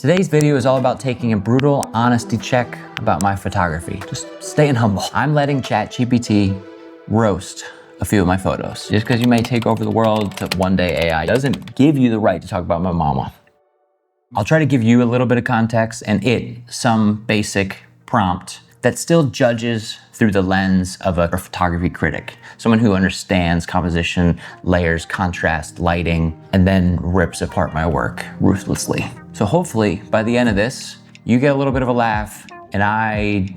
Today's video is all about taking a brutal honesty check about my photography. Just staying humble. I'm letting ChatGPT roast a few of my photos. Just because you may take over the world to one day AI doesn't give you the right to talk about my mama. I'll try to give you a little bit of context and some basic prompt that still judges through the lens of a photography critic. Someone who understands composition, layers, contrast, lighting, and then rips apart my work ruthlessly. So hopefully by the end of this, you get a little bit of a laugh and I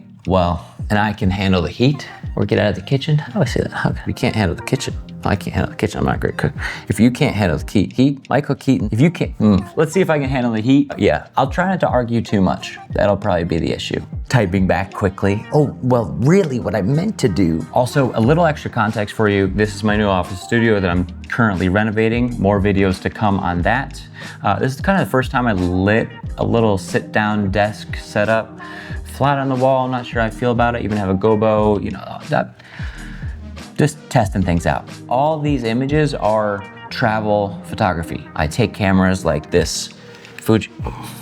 can handle the heat or get out of the kitchen. How do I say that? You can't handle the kitchen. I can't handle the kitchen, I'm not a great cook. If you can't handle the heat, Michael Keaton, if you can't, let's see if I can handle the heat. Yeah, I'll try not to argue too much. That'll probably be the issue. Typing back quickly. Oh, well, really what I meant to do. Also, a little extra context for you. This is my new office studio that I'm currently renovating. More videos to come on that. This is kind of the first time I lit a little sit-down desk setup. Flat on the wall, I'm not sure how I feel about it. Even have a gobo, just testing things out. All these images are travel photography. I take cameras like this Fujifilm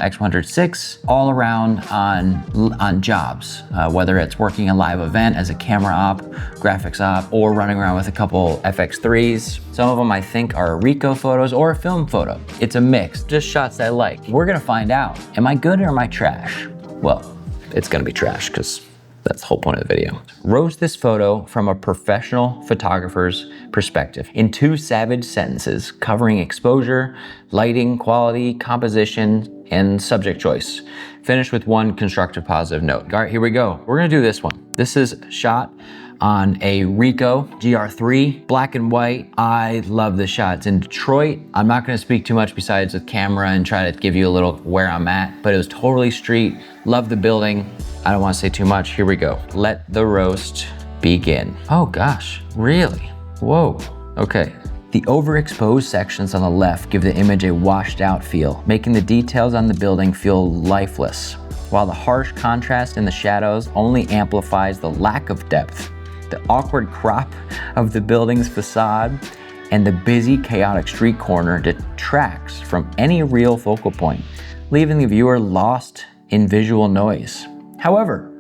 X100VI all around on jobs, whether it's working a live event as a camera op, graphics op, or running around with a couple FX3s. Some of them I think are Ricoh photos or a film photo. It's a mix, just shots that I like. We're gonna find out, am I good or am I trash? Well, it's gonna be trash because that's the whole point of the video. Roast this photo from a professional photographer's perspective in 2 savage sentences covering exposure, lighting, quality, composition, and subject choice. Finish with 1 constructive positive note. All right, here we go. We're gonna do this one. This is shot on a Ricoh GR3, black and white. I love this shot. It's in Detroit. I'm not gonna speak too much besides the camera and try to give you a little where I'm at, but it was totally street. Love the building. I don't wanna say too much. Here we go. Let the roast begin. Oh gosh, really? Whoa, okay. The overexposed sections on the left give the image a washed out feel, making the details on the building feel lifeless, while the harsh contrast in the shadows only amplifies the lack of depth. The awkward crop of the building's facade and the busy, chaotic street corner detracts from any real focal point, leaving the viewer lost in visual noise. However,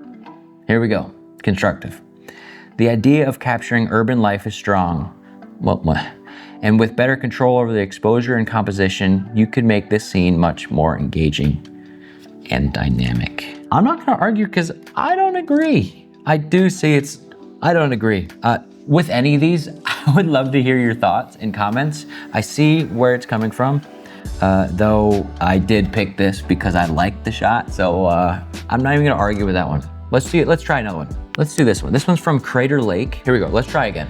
here we go, constructive. The idea of capturing urban life is strong. And with better control over the exposure and composition, you could make this scene much more engaging and dynamic. I'm not gonna argue because I don't agree. I don't agree. With any of these, I would love to hear your thoughts and comments. I see where it's coming from, though I did pick this because I liked the shot, so I'm not even gonna argue with that one. Let's try another one. Let's do this one. This one's from Crater Lake. Here we go, let's try again.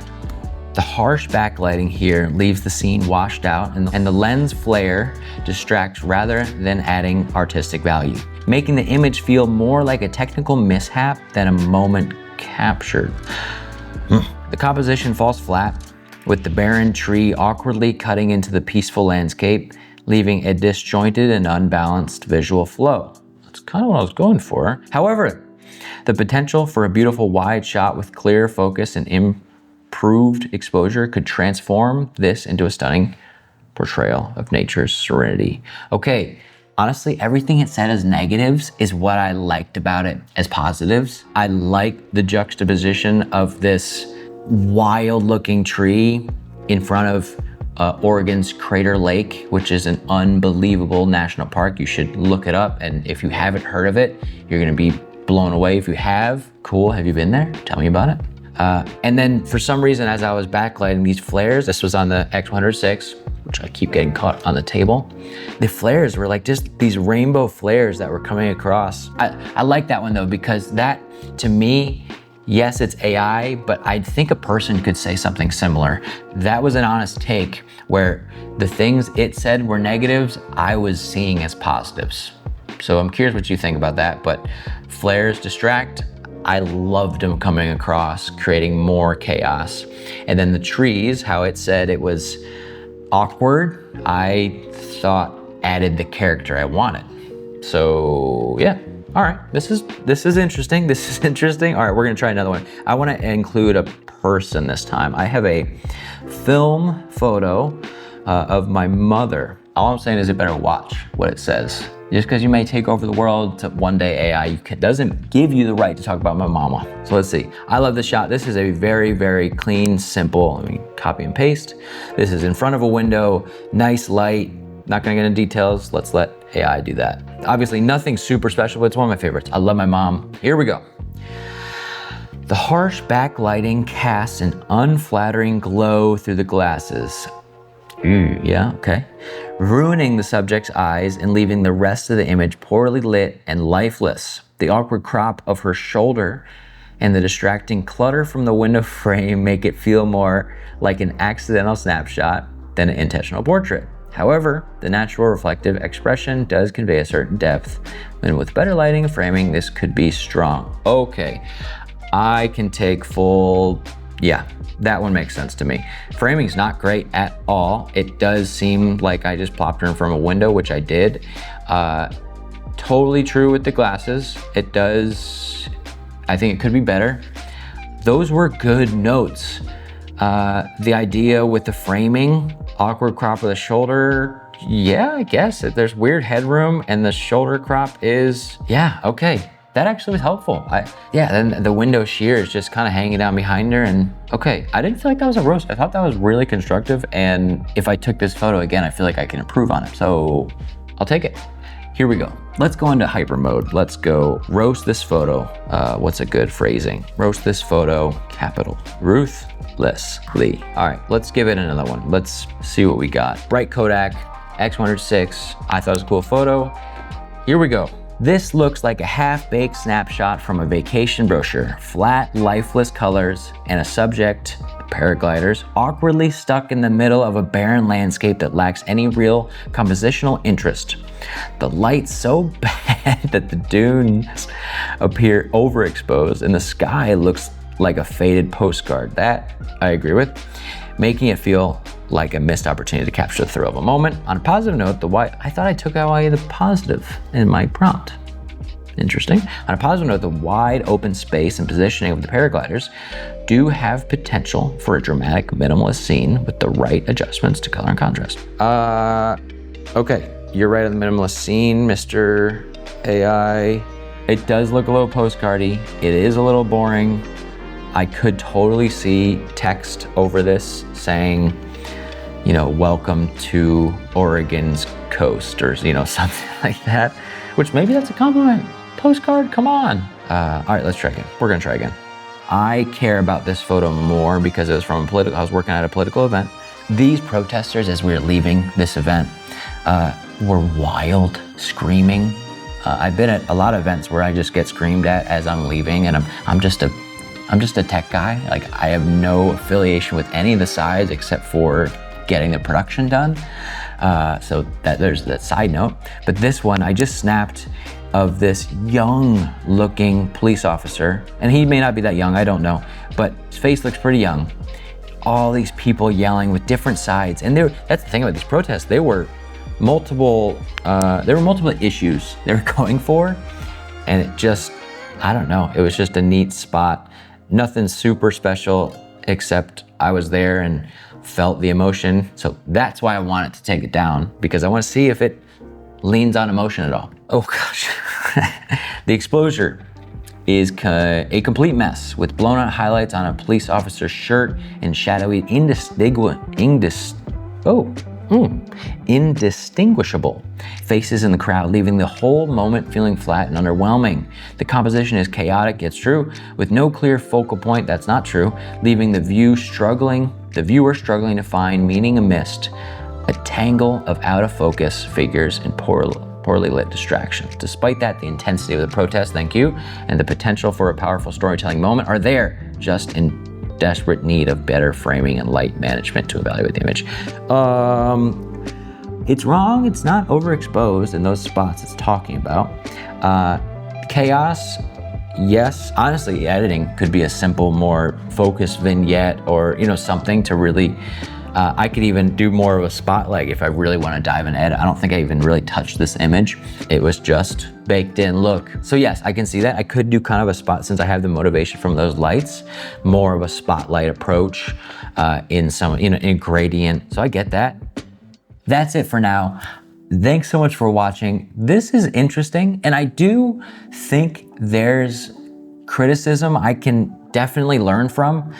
The harsh backlighting here leaves the scene washed out and the lens flare distracts rather than adding artistic value, making the image feel more like a technical mishap than a moment captured. The composition falls flat, with the barren tree awkwardly cutting into the peaceful landscape, leaving a disjointed and unbalanced visual flow. That's kind of what I was going for. However, the potential for a beautiful wide shot with clear focus and improved exposure could transform this into a stunning portrayal of nature's serenity. Okay, honestly, everything it said as negatives is what I liked about it as positives. I like the juxtaposition of this wild looking tree in front of Oregon's Crater Lake, which is an unbelievable national park. You should look it up, and if you haven't heard of it, you're gonna be blown away. If you have, cool, have you been there? Tell me about it. And then for some reason, as I was backlighting these flares, this was on the X100VI, which I keep getting caught on the table. The flares were like just these rainbow flares that were coming across. I like that one though, because that to me, yes, it's AI, but I think a person could say something similar. That was an honest take where the things it said were negatives, I was seeing as positives. So I'm curious what you think about that, but flares distract. I loved them coming across, creating more chaos. And then the trees, how it said it was awkward, I thought added the character I wanted. So yeah, all right, this is interesting, this is interesting. All right, we're gonna try another one. I wanna include a person this time. I have a film photo of my mother All I'm saying is it better watch what it says. Just because you may take over the world to one day AI doesn't give you the right to talk about my mama. So let's see. I love this shot. This is a very, very clean, simple, let me copy and paste. This is in front of a window, nice light. Not gonna get into details. Let's let AI do that. Obviously nothing super special, but it's one of my favorites. I love my mom. Here we go. The harsh backlighting casts an unflattering glow through the glasses. Yeah, okay. Ruining the subject's eyes and leaving the rest of the image poorly lit and lifeless. The awkward crop of her shoulder and the distracting clutter from the window frame make it feel more like an accidental snapshot than an intentional portrait. However, the natural reflective expression does convey a certain depth, and with better lighting and framing, this could be strong. Okay, I can take full, yeah, that one makes sense to me. Framing's not great at all. It does seem like I just plopped her in from a window, which I did. Totally true with the glasses. It does, I think it could be better. Those were good notes. The idea with the framing, awkward crop of the shoulder, yeah, I guess. There's weird headroom and the shoulder crop is, yeah, okay. That actually was helpful. Yeah, then the window sheer is just kind of hanging down behind her and okay. I didn't feel like that was a roast. I thought that was really constructive, and if I took this photo again, I feel like I can improve on it. So I'll take it. Here we go. Let's go into hyper mode. Let's go roast this photo. What's a good phrasing? Roast this photo, capital, ruthlessly. All right, let's give it another one. Let's see what we got. Bright Kodak, X100VI. I thought it was a cool photo. Here we go. This looks like a half-baked snapshot from a vacation brochure. Flat, lifeless colors and a subject, paragliders, awkwardly stuck in the middle of a barren landscape that lacks any real compositional interest. The light's so bad that the dunes appear overexposed and the sky looks like a faded postcard. That I agree with, making it feel like a missed opportunity to capture the thrill of a moment. On a positive note, I thought I took away the positive in my prompt. Interesting. On a positive note, the wide open space and positioning of the paragliders do have potential for a dramatic minimalist scene with the right adjustments to color and contrast. Okay, you're right on the minimalist scene, Mr. AI. It does look a little postcardy. It is a little boring. I could totally see text over this saying, you know, welcome to Oregon's coast or, you know, something like that, which maybe that's a compliment. Postcard, come on. All right, let's try again. We're gonna try again. I care about this photo more because it was from I was working at a political event. These protesters, as we were leaving this event, were wild, screaming. I've been at a lot of events where I just get screamed at as I'm leaving, and I'm just a tech guy. Like, I have no affiliation with any of the sides except for getting the production done. So there's that side note. But this one, I just snapped of this young looking police officer, and he may not be that young, I don't know, but his face looks pretty young. All these people yelling with different sides. And that's the thing about these protests, there were multiple issues they were going for. And it just, I don't know, it was just a neat spot. Nothing super special, except I was there and felt the emotion. So that's why I wanted to take it down, because I want to see if it leans on emotion at all. Oh gosh. The exposure is a complete mess with blown out highlights on a police officer's shirt and shadowy indistinguishable faces in the crowd, leaving the whole moment feeling flat and underwhelming. The composition is chaotic, it's true, with no clear focal point, that's not true, leaving the viewer struggling to find meaning amidst a tangle of out of focus figures and poorly lit distractions. Despite that, the intensity of the protest, thank you, and the potential for a powerful storytelling moment are there, just in desperate need of better framing and light management to evaluate the image. It's wrong, it's not overexposed in those spots it's talking about. Chaos, yes. Honestly, editing could be a simple, more focused vignette or, you know, something to really, I could even do more of a spotlight if I really want to dive and edit. I don't think I even really touched this image. It was just baked in look. So yes, I can see that. I could do kind of a spot, since I have the motivation from those lights, more of a spotlight approach in some, you know, in gradient. So I get that. that's it for now. Thanks so much for watching. This is interesting, and I do think there's criticism I can definitely learn from.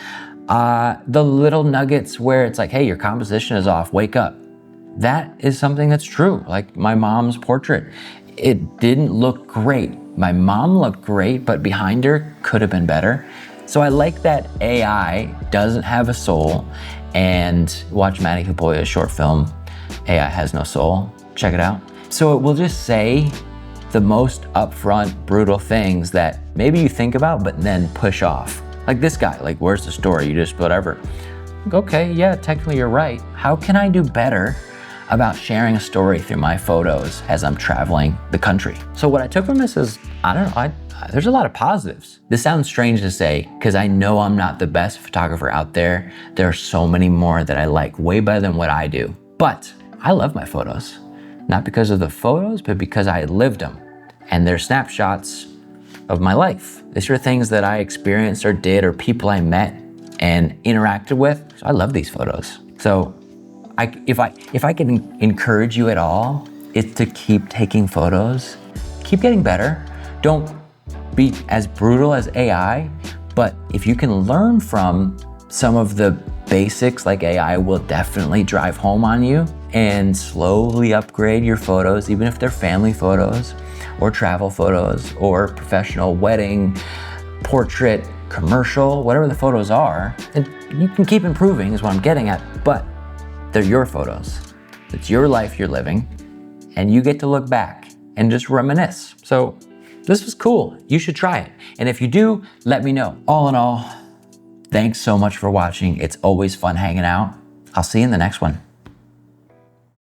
The little nuggets where it's like, hey, your composition is off, wake up. That is something that's true. Like my mom's portrait, it didn't look great. My mom looked great, but behind her could have been better. So I like that AI doesn't have a soul. And watch Maddie Hupoya's short film, AI Has No Soul. Check it out. So it will just say the most upfront, brutal things that maybe you think about, but then push off. Like this guy, like, where's the story? You just whatever. Okay, yeah, technically you're right. How can I do better about sharing a story through my photos as I'm traveling the country? So what I took from this is, I don't know, there's a lot of positives. This sounds strange to say, because I know I'm not the best photographer out there. There are so many more that I like way better than what I do. But I love my photos. Not because of the photos, but because I lived them. And they're snapshots of my life. These are things that I experienced or did, or people I met and interacted with. So I love these photos. So if I can encourage you at all, it's to keep taking photos, keep getting better. Don't be as brutal as AI, but if you can learn from some of the basics, like AI will definitely drive home on you, and slowly upgrade your photos, even if they're family photos or travel photos or professional wedding, portrait, commercial, whatever the photos are, and you can keep improving is what I'm getting at, but they're your photos. It's your life you're living, and you get to look back and just reminisce. So this was cool. You should try it. And if you do, let me know. All in all, thanks so much for watching. It's always fun hanging out. I'll see you in the next one.